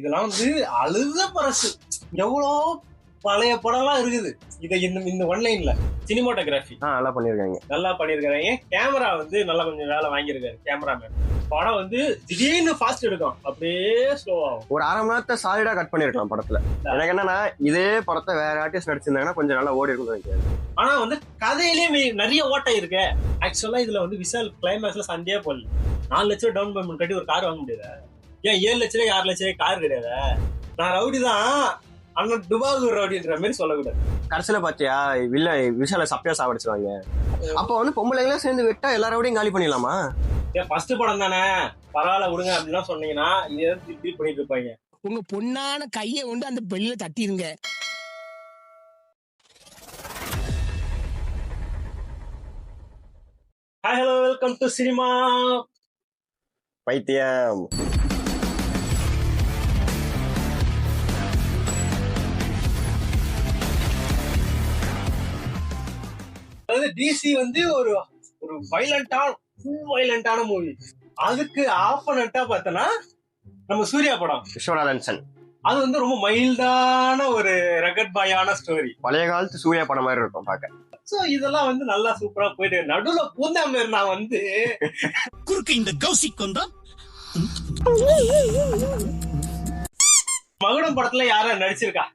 இதெல்லாம் வந்து அழுத பரசு. எவ்வளோ பழைய படம்லாம் இருக்குது. இதை இந்த ஒன்லைன்ல சினிமாட்டோகிராஃபி நல்லா பண்ணிருக்காங்க. கேமரா வந்து நல்லா கொஞ்சம் வேலை வாங்கியிருக்காரு கேமராமேன். படம் வந்து திடீர்னு ஃபாஸ்ட் எடுக்கும், அப்படியே ஸ்லோ ஆகும். ஒரு அரை மணி நேரத்தை சாலிடா கட் பண்ணிருக்கலாம் படத்துல. எனக்கு என்னன்னா இதே படத்தை வேற ஆர்டிஸ்ட் நடிச்சிருந்தாங்கன்னா கொஞ்சம் நல்லா ஓடி இருக்கும். ஆனா வந்து கதையிலேயே நிறைய ஓட்டை இருக்கு. ஆக்சுவலா இதுல வந்து விஷால் கிளைமேக்ஸ்ல சண்டையே போடல. 4 லட்சம் டவுன் பேமெண்ட் கட்டி ஒரு கார் வாங்க முடியாது. ஏன் 7 லட்சம் 6 லட்சம் கார் கிடையாது. நான் ரவுடி தான், ஆனா துபாகூர் ரவுடின்ற மாதிரி சொல்லக்கூடாது. கடைசியில பாத்தியா விஷால சப்பையா சாவடிச்சுவாங்க. அப்ப வந்து பொம்பளைங்களா சேர்ந்து விட்டா எல்லா ரவுடியும் காலி பண்ணிடலாமா? ஃபர்ஸ்ட் படம் தானே, பரவாயில்ல விடுங்க அப்படின்னா சொன்னீங்கன்னா இங்க திருப்பி பண்ணிட்டு இருப்பாங்க. உங்க பொண்ணான கையை கொண்டு அந்த பெல்ல தட்டிருங்க. Hi hello, welcome to cinema Paithiyam. அதாவது டிசி வந்து ஒரு வயலண்டான மூவி. அதுக்கு ஆப்போனண்டா பார்த்தனா நம்ம சூர்யா படம் விஸ்வநாதன் சன். அது வந்து ரொம்ப மைல்டான ஒரு ரகட் பாயான ஸ்டோரி. பழைய காலத்து சூர்யா படம் மாதிரி இருக்கும் பாக்க. சோ இதெல்லாம் வந்து நல்லா சூப்பரா போயிட்டு நடுவுல பூந்தாம நான் வந்து குறுக்கு இந்த கௌசிக் வந்தா மகுடம் படத்துல யார நடிச்சிருக்கா?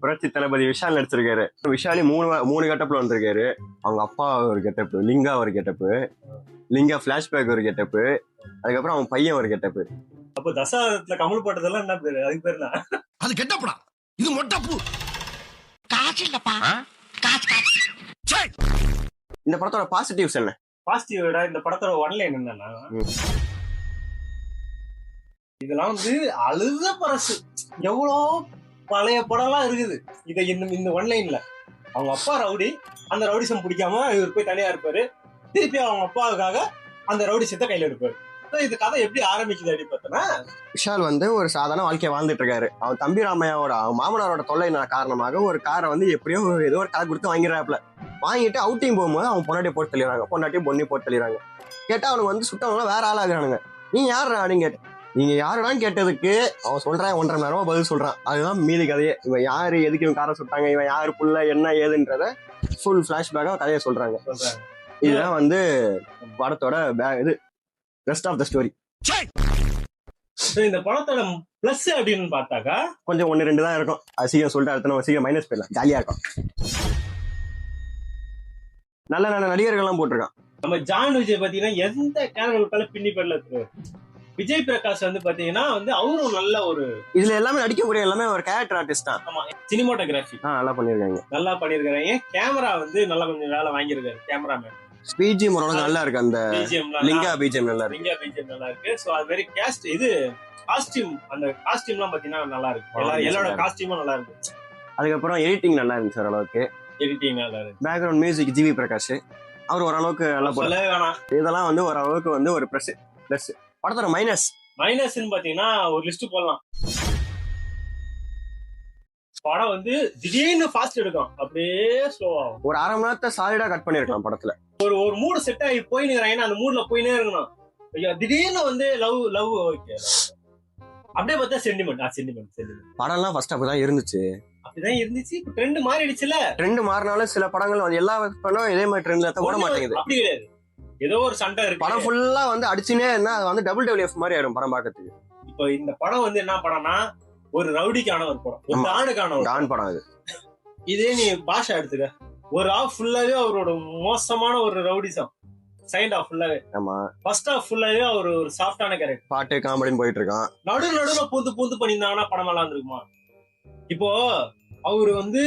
புரட்சி தளபதி விஷால் நடிச்சிருக்காரு. விஷாலி மூணு கெட்டப்ல வந்திருக்காரு. அவங்க அப்பா ஒரு கெட்டப்பு, லிங்கா ஒரு கெட்டப்பு, லிங்கா பிளாஷ்பேக் ஒரு கெட்டப்பு, அதுக்கப்புறம் அவன் பையன் ஒரு கெட்டப்பு. அப்போ தசாவதாரத்துல கமல் போட்டதெல்லாம் என்ன பேரு? அதுக்கு பேரு தான் அது கெட்டப்படா. இது மொட்டப்பு காசு இல்லப்பா. இந்த படத்தோட பாசிட்டிவ்ஸ் என்ன? பாசிட்டிவ் இந்த படத்தோட ஒன்லைன் என்னன்னா, இதெல்லாம் வந்து அழுத பரசு. எவ்வளோ பழைய படம்லாம் இருக்குது. இதை இந்த ஒன்லைன்ல அவங்க அப்பா ரவுடி, அந்த ரவுடிசம் பிடிக்காம இவர் போய் தனியா இருப்பாரு. திருப்பி அவங்க அப்பாவுக்காக அந்த ரவுடிசத்தை கையில இருப்பாரு. இது கதை எப்படி ஆரம்பிக்குது அப்படின்னு பார்த்தோன்னா, விஷால் வந்து ஒரு சாதாரண வாழ்க்கையை வாழ்ந்துட்டு இருக்காரு. அவன் தம்பி ராமையாவோட மாமனாரோட தொல்லை காரணமாக ஒரு காரை வந்து எப்படியோ ஏதோ ஒரு கார் கொடுத்து வாங்கிடுறாப்புல. வாங்கிட்டு அவுட்டிங் போகும்போது அவன் பொண்டாட்டியை போட்டு தள்ளிடுறாங்க, பொண்டாட்டியும் பொண்ணி போட்டு தள்ளிடுறாங்க. கேட்டா அவனுக்கு வந்து சுட்டவங்களாம் வேற ஆளாகிறானுங்க. நீங்க யாரு அப்படின்னு கேட்டு, நீங்க யாருடான்னு கேட்டதுக்கு அவன் சொல்றான் 1.5 மணி நேரமா பதில் சொல்றான். அதுதான் மீதி கதையே. இவன் யாரு, எதுக்கு இவன் காரை சுட்டாங்க, இவன் யாரு புள்ள, என்ன ஏதுன்றத ஃபுல் பிளாஷ்பேக்கா கதையை சொல்றாங்க. இதுதான் வந்து படத்தோட இது ரெஸ்ட் ஆஃப் த ஸ்டோரி. இந்த படத்தோட பிளஸ் அப்படின்னு பார்த்தாக்கா கொஞ்சம் 1-2 தான் இருக்கும். அது சீக்கிரம் சொல்லிட்டு அடுத்த நம்ம சீக்கிரம் மைனஸ் போயிடலாம். ஜாலியா இருக்கும். நல்ல நல்ல நடிகர்கள்லாம் போட்டிருக்கான். நம்ம ஜான் விஜய் பாத்தீங்கன்னா எந்த கேரக்டர் பின்னி பண்ணல. விஜய் பிரகாஷ் வந்து பாத்தீங்கன்னா வந்து அவரும் நல்ல ஒரு இதுல எல்லாமே நடிக்கக்கூடிய எல்லாமே ஒரு கேரக்டர் ஆர்டிஸ்ட் தான். ஆமா, சினிமாட்டோகிராஃபி நல்லா பண்ணிருக்காங்க. கேமரா வந்து நல்லா கொஞ்சம் வேலை வாங்கியிருக்காரு கேமராமேன். பிஜிஎம் ஓரளவுக்கு நல்லா இருக்கு. அந்த லிங்கா பிஜிஎம் நல்லா இருக்கு. சோ அது வெரி கேஸ்ட் இது காஸ்டியூம், அந்த காஸ்டியூம்லாம் பாத்தீங்கன்னா நல்லா இருக்கு. எல்லாரோட காஸ்டியூமும் நல்லா இருக்கு. அதுக்கப்புறம் எடிட்டிங் நல்லா இருந்துச்சு ஓரளவுக்கு. பேக்ரவுண்ட் மியூசிக் ஜிவி பிரகாஷ் அவர் ஓரளவுக்கு நல்லா போல. இதெல்லாம் வந்து ஓரளவுக்கு வந்து ஒரு பிளஸ். படத்தோட மைனஸ்ன்னு பாத்தீங்கன்னா ஒரு லிஸ்ட் போடலாம். படம் வந்து திடீர்னு ஃபாஸ்ட் எடுக்கும், அப்படியே ஸ்லோ ஆகும். ஒரு அரை மணி நேரத்தை சாலிடா கட் பண்ணிருக்கலாம் படத்துல. ஒரு மூடு செட் ஆகி போயின்னு அந்த மூட்ல போயினே இருக்கணும். திடீர்னு வந்து லவ் ஓகே, அப்படியே பார்த்தா சென்டிமெண்ட். படம் எல்லாம் ஃபர்ஸ்ட் அப்படிதான் இருந்துச்சு. இப்ப ட்ரெண்ட் மாறிடுச்சுல. ட்ரெண்ட் மாறினாலும் சில படங்கள் வந்து எல்லா படம் இதே மாதிரி ட்ரெண்ட்ல ஓட மாட்டேங்குது. அப்படி கிடையாது, ஏதோ ஒரு சண்டை இருக்கு. படம் ஃபுல்லா வந்து அடிச்சுனே இருந்தா அது வந்து WWF மாதிரி ஆயிடும் படம் பார்க்கறதுக்கு. இப்போ இந்த படம் வந்து என்ன படம்னா, ஒரு ரவுடிக்கான ஒரு படம், ஒரு டானுக்கான ஒரு டான் படம். இதே நீ பாஷா எடுத்துக்க, ஒரு ஆஃப் ஃபுல்லாவே அவரோட மோசமான ஒரு ரவுடிசம், செகண்ட் ஆஃப் ஃபுல்லாவே. ஆமா, ஃபர்ஸ்ட் ஆஃப் ஃபுல்லாவே அவர் ஒரு சாஃப்டான கேரக்டர், பாட்டு காமெடின்னு போயிட்டு இருக்கான். நடுவுல பூந்து பண்ணியிருந்தாங்கன்னா படம் எல்லாம் இருந்திருக்குமா? இப்போ அவரு வந்து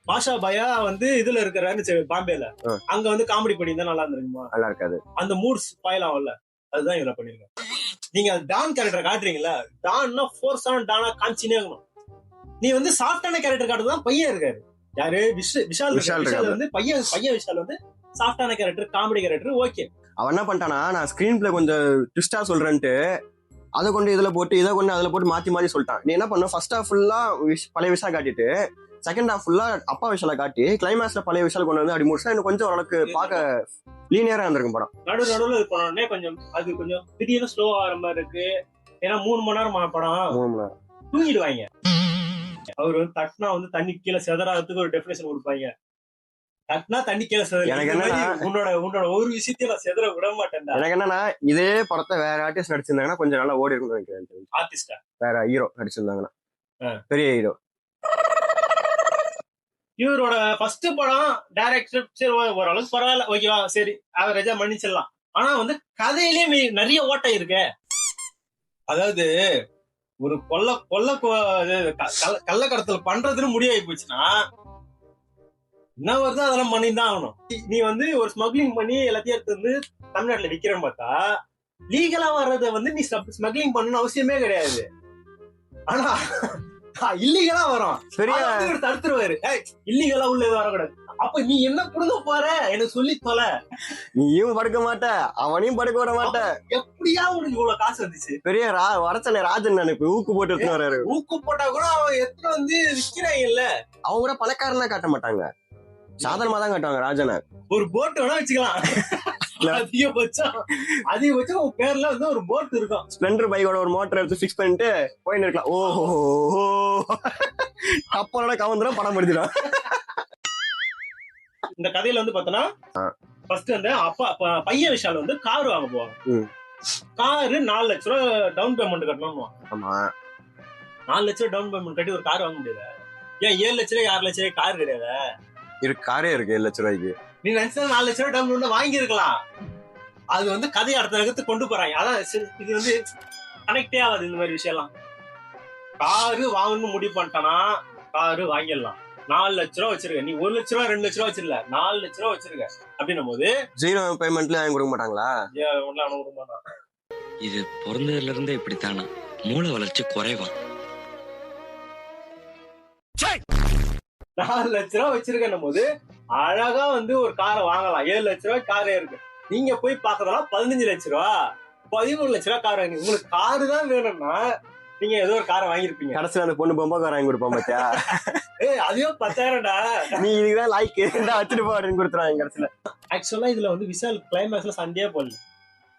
பாஷா பயா வந்து இதுல இருக்கிறாரு பாம்பேல, அங்க வந்து காமெடி பண்ணியிருந்தா நல்லா இருந்திருக்குமா? நல்லா இருக்காது. அந்த மூட்ஸ் ஸ்பாயில் ஆகல. அதுதான் இதுல பண்ணிருக்காங்க. நீங்க டான் கேரக்டர் காட்டுறீங்களா, டான்னா ஃபோர்ஸான டானா காமிச்சினே இருக்கணும். நீ வந்து சாஃப்டான கேரக்டர் காட்டுறதுதான் பையன் இருக்காரு. யாரு? விஷால் வந்து பையன் விஷால் வந்து சாஃப்டான கேரக்டர், காமெடி கேரக்டர். ஓகே, அவன் என்ன பண்ணிட்டானா, நான் ஸ்கிரீன் பிளே கொஞ்சம் ட்விஸ்டா சொல்றேன்ட்டு அதை கொண்டு இதுல போட்டு இதை கொண்டு அதுல போட்டு மாத்தி சொல்லிட்டான். நீ என்ன பண்ண, ஃபர்ஸ்ட் ஹாஃப் ஃபுல்லா பழைய விஷா காட்டிட்டு செகண்ட் ஹாஃப் ஃபுல்லா அப்பா விஷால காட்டி கிளைமேக்ஸ்ல பழைய விஷால் கொண்டு வந்து அப்படி முடிச்சா இன்னும் கொஞ்சம் ஓரளவுக்கு பார்க்க லீனியரா இருந்திருக்கும் படம். நடுவுல இது பண்ணோடனே கொஞ்சம் அது கொஞ்சம் திடீர்னு ஸ்லோ ஆகிற மாதிரி இருக்கு. ஏன்னா 3 மணி நேரம் படம், 3 மணி நேரம் தூங்கிடுவாங்க. அவர் வந்து தட்டினா வந்து தண்ணி கீழே செதறாததுக்கு ஒரு டெபினேஷன் கொடுப்பாங்க. தட்டினா தண்ணி கீழே எனக்கு என்னன்னா உன்னோட ஒரு விஷயத்தையும் நான் செதற விட மாட்டேன்டா. எனக்கு என்னன்னா இதே படத்தை வேற ஆர்டிஸ்ட் நடிச்சிருந்தாங்கன்னா கொஞ்சம் நல்லா ஓடி இருக்கும்னு நினைக்கிறேன். ஆர்டிஸ்டா வேற ஹீரோ நடிச்சிருந்தாங்கன்னா பெரிய ஹீரோ. இவரோட ஃபர்ஸ்ட் படம் டைரக்டர் சரி ஓரளவுக்கு பரவாயில்ல, ஓகேவா, சரி அவரேஜா மன்னிச்சிடலாம். ஆனா வந்து கதையிலேயே நிறைய ஓட்டை இருக்கு. அதாவது ஒரு கள்ளக்கடத்தல் பண்றதுன்னு முடிவாகி போச்சுன்னா என்ன வருதோ அதெல்லாம் பண்ணிதான் ஆகணும். நீ வந்து ஒரு ஸ்மக்லிங் பண்ணி எல்லாத்தையும் எடுத்து வந்து தமிழ்நாட்டுல விக்கிறேன்னு பார்த்தா லீகலா வர்றத வந்து நீ ஸ்மக்லிங் பண்ணணும்னு அவசியமே கிடையாது. ஆனா இல்லீகலா வரும், தடுத்துருவாரு. இல்லீகலா உள்ள வரக்கூடாது. அப்ப நீ என்ன புடுங்க போற எனக்கு சொல்லி தொலை. நீயும் படுக்க மாட்ட, அவனையும் படுக்க விட மாட்ட. எப்படியா உனக்கு இவ்வளவு காசு வந்துச்சு? பெரிய வரச்சனை ராஜன் நினைப்பு ஊக்கு போட்டு எடுத்து வர்றாரு. ஊக்கு போட்டா கூட அவன் எத்தனை வந்து விக்கிறாங்க இல்ல, அவங்க கூட பணக்காரனா காட்ட மாட்டாங்க, சாதாரணமா தான் காட்டுவாங்க ராஜனை. ஒரு போட் வேணா வச்சுக்கலாம், அதிகபட்சம் உன் பேர்ல வந்து ஒரு போட் இருக்கும். ஸ்ப்ளெண்டர் பைக்கோட ஒரு மோட்டர் எடுத்து ஃபிக்ஸ் பண்ணிட்டு போயின்னு இருக்கலாம். ஓஹோ அப்போட கவர்ந்துடும், படம் முடிஞ்சிடும். இந்த கதையில வந்து பாத்தோன்னா ஃபர்ஸ்ட் வந்து அப்பா பையன் விஷால் வந்து கார் வாங்க போவாங்க. காரு 4 லட்சம் ரூபாய் டவுன் பேமெண்ட் கட்டணும். ஆமா, 4 லட்சம் ரூபாய் டவுன் பேமெண்ட் கட்டி ஒரு கார் வாங்க முடியாது. ஏன் 7 லட்சம் ரூபாய் 6 லட்சம் ரூபாய் கார் கிடையாது? காரே இருக்கு 7 லட்சம் ரூபாய்க்கு. நீ நினைச்சா 4 லட்சம் ரூபாய் டவுன் பேமெண்ட் வாங்கி இருக்கலாம். அது வந்து கதையை அடுத்த நகரத்துக்கு கொண்டு போறாங்க. அதான் இது வந்து கனெக்டே ஆகாது இந்த மாதிரி விஷயம் எல்லாம். காரு வாங்கணும்னு முடிவு பண்ணிட்டானா காரு வாங்கிடலாம். 4 லட்சம் ரூபாய் வச்சிருக்க, நீ 1 லட்சம் ரூபாய் 2 லட்சம் ரூபாய் வச்சிருக்க, 4 லட்சம் ரூபாய் வச்சிருக்க அப்படின்னும் போது ஜீரோ பேமெண்ட்ல வாங்கி கொடுக்க மாட்டாங்களா? கொடுக்க மாட்டான். இது பிறந்ததுல இருந்தே இப்படித்தானா, மூளை வளர்ச்சி குறைவா. 4 லட்சம் ரூபாய் வச்சிருக்கணும் போது அழகா வந்து ஒரு காரை வாங்கலாம். 7 லட்சம் ரூபாய் காரே இருக்கு. நீங்க போய் பாக்குறதெல்லாம் 15 லட்சம் ரூபா 13 லட்சம் ரூபாய் கார் வாங்கி, உங்களுக்கு காரு தான் வேணும்னா நீங்க ஏதோ ஒரு காரை வாங்கிருப்பீங்க. கடைசியில அந்த பொண்ணு பொம்மை கார் வாங்கி கொடுப்போம் பாத்தியா? அதையும் 10,000டா நீ இதுதான் லைக் வச்சுட்டு போறேன்னு கொடுத்துருவாங்க கடைசியில. ஆக்சுவலா இதுல வந்து விஷால் கிளைமேக்ஸ்ல சண்டையே போடல,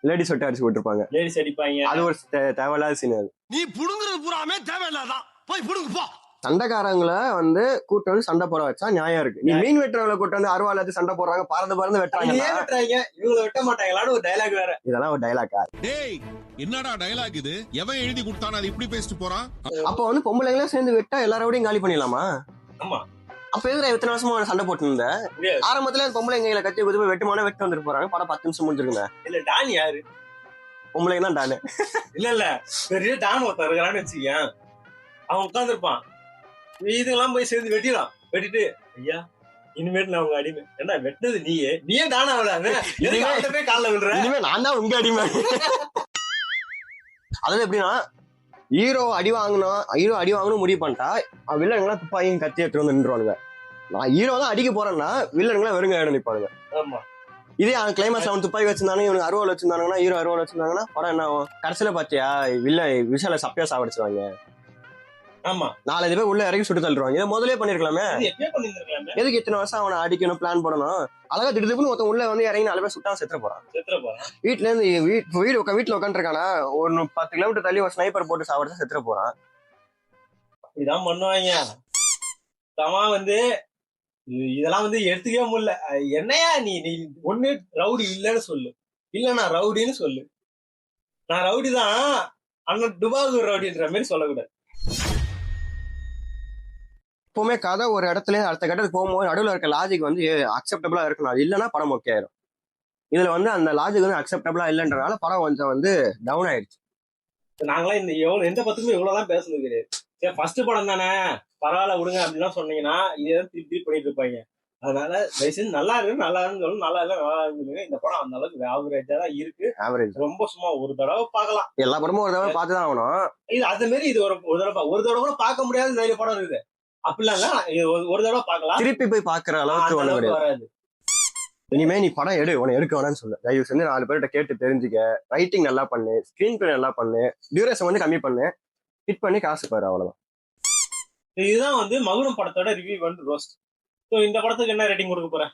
லேடிஸ் விட்டு அடிச்சு போட்டுருப்பாங்க. லேடிஸ் அடிப்பாங்க, அது ஒரு தேவையில்லாத சீன். அது நீ புடுங்குறது பூராமே தேவையில்லாதான், போய் புடுங்கு போ. சண்டைக்காரங்களை வந்து கூட்டு வந்து சண்டை போட வச்சா நியாயம் இருக்கு. நீ மீன் வெட்டுறவங்களை கூட்டு வந்து அருவாள் எடுத்து சண்டை போடுறாங்க, பறந்து வெட்டுறாங்க. இவங்க வெட்ட மாட்டாங்களான்னு ஒரு டைலாக் வேற. இதெல்லாம் ஒரு டைலாக்கா? டேய் என்னடா டைலாக் இது? எவன் எழுதி கொடுத்தானே அது இப்படி பேசிட்டு போறான்? அப்ப வந்து பொம்பளைங்களா சேர்ந்து வெட்டா எல்லாரோடையும் காலி பண்ணிடலாமா? ஆமா. அப்ப எதுல எத்தனை வருஷமா சண்டை போட்டு இருந்த? ஆரம்பத்துல பொம்பளைங்களை கட்டி குதிப்பு வெட்டுமான வெட்டு வந்துட்டு போறாங்க. படம் 10 நிமிஷம் முடிஞ்சிருங்க. இல்ல டான் யாரு? பொம்பளைங்க தான் டானு. இல்ல பெரிய டான் ஒருத்தர் இருக்கிறான்னு வச்சுக்கேன், அவன் உட்காந்துருப்பான். இதெல்லாம் போய் சேர்ந்து வெட்டிட்டு ஐயா இனிமேட்டு நான் உங்க அடிமை. என்ன வெட்டினது நீயே தானே போய் காலில் விடுற, இனிமே நான் தான் உங்க அடிமை. அதாவது எப்படின்னா ஹீரோ அடி வாங்கணும் முடிவு பண்ணிட்டா வில்லனுங்களாம் துப்பாக்கியும் கத்தி எடுத்து வந்து நின்றுவானுங்க. நான் ஹீரோ தான் அடிக்க போறேன்னா வில்லனுங்களாம் வெறுங்க இடம் நிற்பானுங்க. ஆமா. இதே அவன் கிளைமேக்ஸ் அவன் துப்பாக்கி வச்சிருந்தானே, இவனுக்கு அறுவாள் வச்சிருந்தாங்கன்னா, ஹீரோ அறுவாள் வச்சிருந்தாங்கன்னா படம் என்ன ஆகும்? கடைசியில பாத்தியா விஷால சப்பையா சாவடிச்சிருவாங்க. ஆமா. 4 பேர் உள்ள இறங்கி சுட்டு தள்ளுவாங்க. இதை முதலே பண்ணிருக்கலாமே. எதுக்கு இத்தனை வருஷம் அவனை அடிக்கணும் பிளான் பண்ணணும்? அழகா திடீர்னு ஒருத்தன் உள்ள வந்து இறங்கி 4 பேர் சுட்டா செத்துற போறான். வீட்டுல இருந்து வீட்டுல உட்காந்துருக்கானா ஒரு 10 கிலோமீட்டர் தள்ளி ஒரு ஸ்னைப்பர் போட்டு சாவடிச்சா செத்துற போறான். இதான் பண்ணுவாங்க. வந்து இதெல்லாம் வந்து எடுத்துக்கவே முடியல. என்னையா நீ ஒண்ணு ரவுடி இல்லன்னு சொல்லு, இல்ல நான் ரவுடின்னு சொல்லு. நான் ரவுடி தான், அண்ணன் டுபாகூர் ரவுடின்ற மாதிரி சொல்லக்கூடாது. எப்பவுமே கதை ஒரு இடத்துல அடுத்த கட்டத்துக்கு போகும்போது நடுவில் இருக்க லாஜிக் வந்து அக்செப்டபிளா இருக்கணும். அது இல்லைன்னா படம் ஓகே ஆயிரும். இதுல வந்து அந்த லாஜிக் வந்து அக்செப்டபிளா இல்லைன்றனால படம் கொஞ்சம் வந்து டவுன் ஆயிடுச்சு. நாங்களாம் இந்த எந்த பத்துக்குமே இவ்வளவுதான் பேசுனது கிடையாது. சரி ஃபர்ஸ்ட் படம் தானே பரவாயில்ல விடுங்க அப்படின்னா சொன்னீங்கன்னா இதே திருப்பி பண்ணிட்டு இருப்பாங்க. அதனால தயவுசெய்து நல்லா இருக்குன்னு சொல்லணும், நல்லா இருக்குன்னு. இந்த படம் அந்த அளவுக்கு ஆவரேஜா தான் இருக்கு. ஆவரேஜ் ரொம்ப சும்மா ஒரு தடவை பார்க்கலாம். எல்லா படமும் ஒரு தடவை பார்த்துதான் ஆகணும். இது அது மாதிரி இது ஒரு தடவை கூட பார்க்க முடியாத நிறைய படம் இருக்குது. அப்படிலாம் ஒரு தடவை பார்க்கலாம், திருப்பி போய் பாக்குற அளவுக்கு வராது. இனிமே நீ படம் உன்னை எடுக்க வேணாம்னு சொல்ல. தயவு செஞ்சு 4 பேர்கிட்ட கேட்டு தெரிஞ்சுக்க. ரைட்டிங் நல்லா பண்ணு, ஸ்கிரீன் பிளே நல்லா பண்ணு, டியூரேஷன் வந்து கம்மி பண்ணு, ஹிட் பண்ணி காசு பாரு, அவ்வளவுதான். இதுதான் வந்து மகுடம் படத்தோட ரிவ்யூ வந்து ரோஸ்ட். இந்த படத்துக்கு என்ன ரேட்டிங் கொடுக்க போறேன்?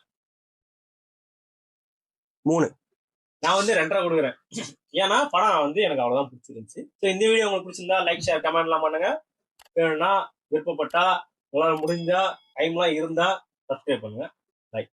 3. நான் வந்து 2.5 கொடுக்குறேன். ஏன்னா படம் வந்து எனக்கு அவ்வளவுதான் பிடிச்சிருந்துச்சு. இந்த வீடியோ உங்களுக்கு பிடிச்சிருந்தா லைக், ஷேர், கமெண்ட் எல்லாம் பண்ணுங்க. வேணும்னா விருப்பப்பட்டா உங்களால முடிஞ்சா டைம்லாம் இருந்தா சப்ஸ்கிரைப் பண்ணுங்க.